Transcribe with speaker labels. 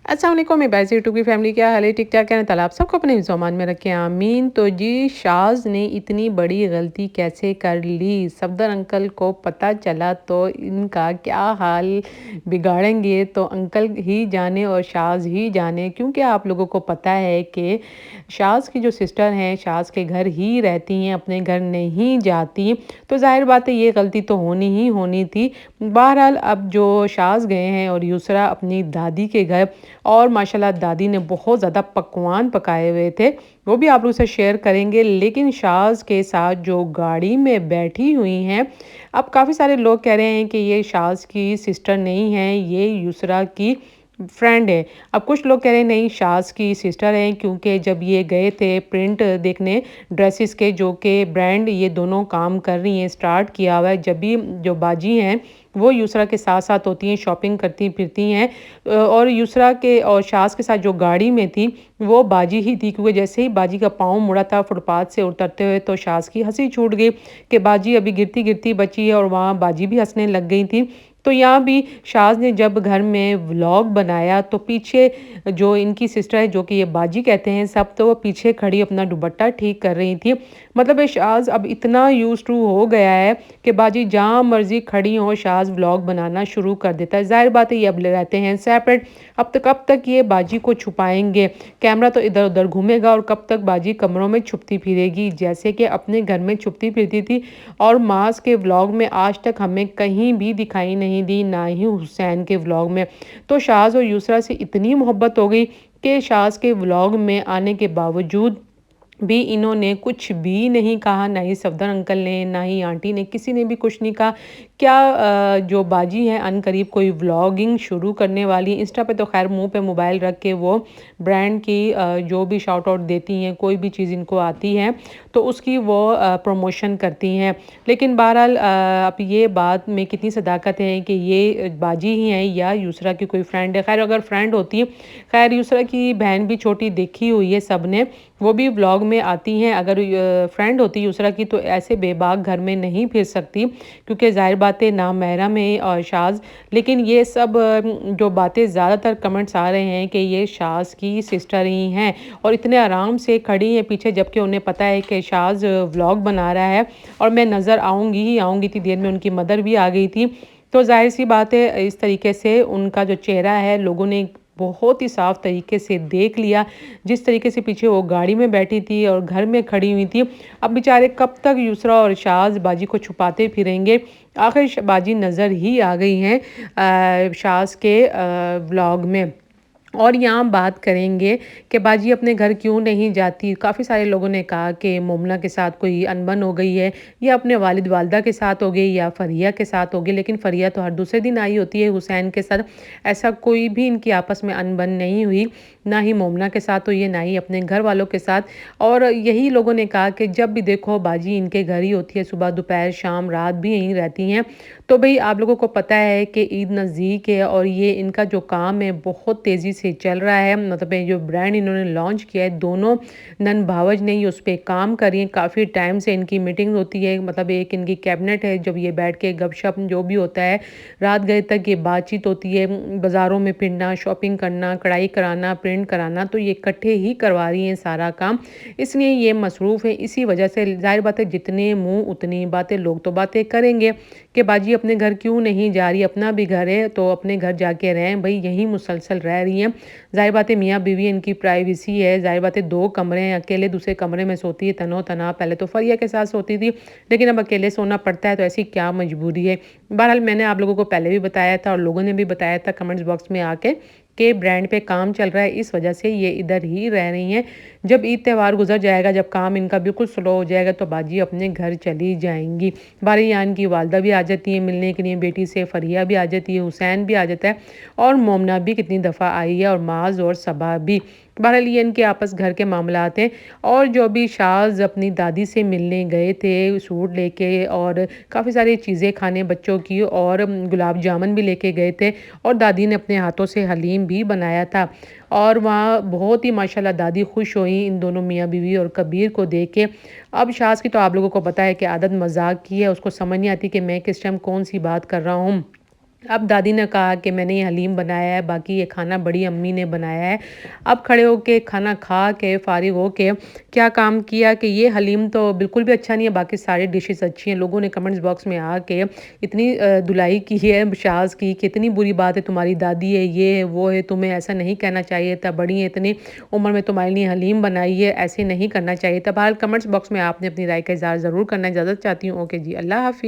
Speaker 1: अस्सलाम वालेकुम मैं बायज़ यूट्यूब की फैमिली, क्या हाल है? ठीक-ठाक है ना? ताला आप सबको अपने हिफ्ज़-ओ-अमान में रखें, आमीन। तो जी शाज़ ने इतनी बड़ी गलती कैसे कर ली? सफदर अंकल को पता चला तो इनका क्या हाल बिगाड़ेंगे तो अंकल ही जाने और शाज़ ही जाने। क्योंकि आप लोगों को पता है कि शाज़ की जो सिस्टर हैं, शाज़ के घर ही रहती हैं, अपने घर नहीं जाती। तो ज़ाहिर बात है ये गलती तो होनी ही होनी थी। बहरहाल अब जो शाज़ गए हैं और यूसरा अपनी दादी के घर, और माशाल्लाह दादी ने बहुत ज़्यादा पकवान पकाए हुए थे, वो भी आप लोगों से शेयर करेंगे। लेकिन शाज़ के साथ जो गाड़ी में बैठी हुई हैं, अब काफ़ी सारे लोग कह रहे हैं कि ये शाज़ की सिस्टर नहीं है, ये यूसरा की फ्रेंड है। अब कुछ लोग कह रहे हैं नहीं शाज़ की सिस्टर हैं, क्योंकि जब ये गए थे प्रिंट देखने ड्रेसेस के, जो कि ब्रांड ये दोनों काम कर रही हैं, स्टार्ट किया हुआ है, जब भी जो बाजी हैं वो यूसरा के साथ साथ होती हैं, शॉपिंग करती फिरती हैं। और यूसरा के और शाज़ के साथ जो गाड़ी में थी वो बाजी ही थी, क्योंकि जैसे ही बाजी का पाँव मुड़ा था फुटपाथ से उतरते हुए तो शाज़ की हंसी छूट गई कि बाजी अभी गिरती गिरती बची है, और वहाँ बाजी भी हंसने लग गई थी। तो यहाँ भी शाज़ ने जब घर में व्लॉग बनाया तो पीछे जो इनकी सिस्टर है, जो कि ये बाजी कहते हैं सब, तो वो पीछे खड़ी अपना दुपट्टा ठीक कर रही थी। मतलब ये शाज़ अब इतना यूज़ टू हो गया है कि बाजी जहाँ मर्ज़ी खड़ी हो शाज़ व्लॉग बनाना शुरू कर देता है। ज़ाहिर बात है ये अब रहते हैं सेपरेट। अब तक कब तक ये बाजी को छुपाएँगे? कैमरा तो इधर-उधर घूमेगा और कब तक बाजी कमरों में छुपती फिरेगी, जैसे कि अपने घर में छुपती फिरती थी। और मास के व्लॉग में आज तक हमें कहीं भी दिखाई नहीं दी, ना ही हुसैन के व्लॉग में। तो शाज़ और यूसरा से इतनी मोहब्बत हो गई कि शाज़ के व्लॉग में आने के बावजूद भी इन्होंने कुछ भी नहीं कहा, ना ही सफदर अंकल ने, ना ही आंटी ने, किसी ने भी कुछ नहीं कहा। क्या जो बाजी हैं अनकरीब कोई व्लॉगिंग शुरू करने वाली, इंस्टा पे तो खैर मुंह पे मोबाइल रख के वो ब्रांड की जो भी शाउट आउट देती हैं, कोई भी चीज़ इनको आती है तो उसकी वो प्रमोशन करती हैं। लेकिन बहरहाल अब ये बात में कितनी सदाकत है कि ये बाजी ही हैं या यूसरा की कोई फ्रेंड है। खैर अगर फ्रेंड होती, खैर यूसरा की बहन भी छोटी देखी हुई है सब ने, वो भी व्लॉग में आती हैं। अगर फ्रेंड होती यूसरा की तो ऐसे बेबाक घर में नहीं फिर सकती, क्योंकि ज़ाहिर बात है नामहरम है और शाज़। लेकिन ये सब जो बातें ज़्यादातर कमेंट्स आ रहे हैं कि ये शाज़ की सिस्टर ही हैं और इतने आराम से खड़ी हैं पीछे, जबकि उन्हें पता है कि शाज़ व्लॉग बना रहा है और मैं नज़र आऊँगी ही आऊँगी। इतनी देर में उनकी मदर भी आ गई थी। तो ज़ाहिर सी बात है इस तरीके से उनका जो चेहरा है लोगों ने बहुत ही साफ तरीके से देख लिया, जिस तरीके से पीछे वो गाड़ी में बैठी थी और घर में खड़ी हुई थी। अब बेचारे कब तक यूसरा और शाज़ बाजी को छुपाते फिरेंगे। आखिर बाजी नज़र ही आ गई हैं शाज़ के व्लॉग में। और यहाँ बात करेंगे कि बाजी अपने घर क्यों नहीं जाती। काफ़ी सारे लोगों ने कहा कि मोमना के साथ कोई अनबन हो गई है, या अपने वालिद वालदा के साथ हो गई, या फ़रिया के साथ हो गई। लेकिन फ़रिया तो हर दूसरे दिन आई होती है हुसैन के साथ। ऐसा कोई भी इनकी आपस में अनबन नहीं हुई, ना ही मोमना के साथ हुई है, ना ही अपने घर वालों के साथ। और यही लोगों ने कहा कि जब भी देखो बाजी इनके घर ही होती है, सुबह दोपहर शाम रात भी यहीं रहती हैं। तो भाई आप लोगों को पता है कि ईद नज़दीक है और ये इनका जो काम है बहुत तेज़ी से चल रहा है। मतलब ये जो ब्रांड इन्होंने लॉन्च किया है, दोनों नन भावज ने ये उस पे काम कर रही हैं। काफ़ी टाइम से इनकी मीटिंग होती है, मतलब एक इनकी कैबिनेट है, जब ये बैठ के गपशप जो भी होता है रात गए तक ये बातचीत होती है। बाज़ारों में फिरना, शॉपिंग करना, कढ़ाई कराना, प्रिंट कराना, तो ये इकट्ठे ही करवा रही हैं सारा काम। इसलिए ये मसरूफ़ है, इसी वजह से ज़ाहिर बात है जितने मुँह उतनी बातें, लोग तो बातें करेंगे कि बाजी अपने घर क्यों नहीं जा रही, अपना भी घर है तो अपने घर जाके रहें, भाई यहीं मुसलसल रह रही हैं। ज़ाहिर बात है मियाँ बीवी इनकी प्राइवेसी है। ज़ाहिर बात है 2 कमरे हैं, अकेले दूसरे कमरे में सोती है तनो-तना। पहले तो फ़रिया के साथ सोती थी, लेकिन अब अकेले सोना पड़ता है, तो ऐसी क्या मजबूरी है। बहरहाल मैंने आप लोगों को पहले भी बताया था और लोगों ने भी बताया था कमेंट्स बॉक्स में आके कि ब्रांड पे काम चल रहा है, इस वजह से ये इधर ही रह रही हैं। जब ईद त्योहार गुजर जाएगा, जब काम इनका बिल्कुल स्लो हो जाएगा, तो बाजी अपने घर चली जाएंगी। बारी यहाँ की वालदा भी आ जाती है मिलने के लिए बेटी से, फ़रिया भी आ जाती है, हुसैन भी आ जाता है, और मोमना भी कितनी दफ़ा आई है, और माज और सबा भी। बहरहाल ये इनके आपस घर के मामलात हैं। और जो भी शाज़ अपनी दादी से मिलने गए थे सूट लेके, और काफ़ी सारी चीज़ें खाने बच्चों की, और गुलाब जामुन भी लेके गए थे, और दादी ने अपने हाथों से हलीम भी बनाया था। और वहाँ बहुत ही माशाल्लाह दादी खुश हुई इन दोनों मियाँ बीवी और कबीर को देख के। अब शाज़ की तो आप लोगों को पता है कि आदत मज़ाक की है, उसको समझ नहीं आती कि मैं किस टाइम कौन सी बात कर रहा हूँ। اب دادی نے کہا کہ میں نے یہ حلیم بنایا ہے، باقی یہ کھانا بڑی امی نے بنایا ہے۔ اب کھڑے ہو کے کھانا کھا کے فارغ ہو کے کیا کام کیا کہ یہ حلیم تو بالکل بھی اچھا نہیں ہے، باقی ساری ڈشز اچھی ہیں۔ لوگوں نے کمنٹس باکس میں آ کے اتنی دلائی کی ہے شاز کی کہ اتنی بری بات ہے، تمہاری دادی ہے، یہ ہے وہ ہے، تمہیں ایسا نہیں کہنا چاہیے تھا، بڑی ہیں اتنی عمر میں تمہارے لیے حلیم بنائی ہے، ایسے نہیں کرنا چاہیے تھا۔ بہرحال کمنٹس باکس میں آپ نے اپنی رائے کا اظہار ضرور کرنا ہے۔ اجازت چاہتی ہوں، اوکے جی، اللہ حافظ۔